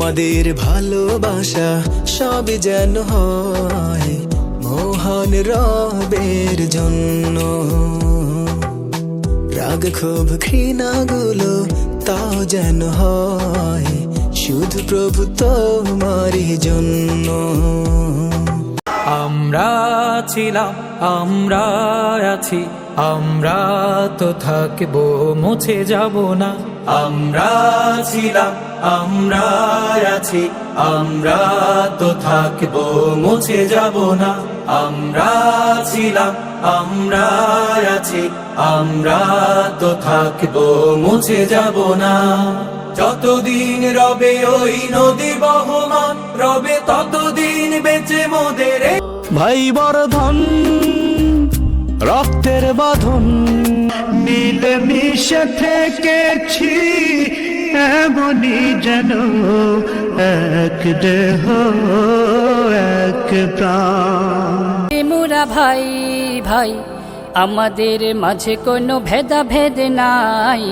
আমাদের ভালোবাসা সবই যেন হয় মহান রবের জন্য। রাগ ক্ষোভ ঘৃণাগুলো তাও যেন হয় শুধু প্রভু তোমারই জন্য। আমরা ছিলাম, আমরা আছি, আমরা তো থাকবো, মুছে যাব না। আমরা ছিলাম, আমরা আছি, আমরা তো থাকবো, মুছে যাব না। আমরা ছিলাম, আমরা আছি, আমরা তো থাকবো, মুছে যাব না। যতদিন রবে ওই নদী বহমান, রবে ততদিন বেঁচে মোদের ভাই বর্ধন, রক্তের বাঁধন, মিলেমিশে থেকেছি এমনই যেন এক দেহ এক প্রাণ। মোরা ভাই ভাই, আমাদের মাঝে কোনো ভেদাভেদ নাই।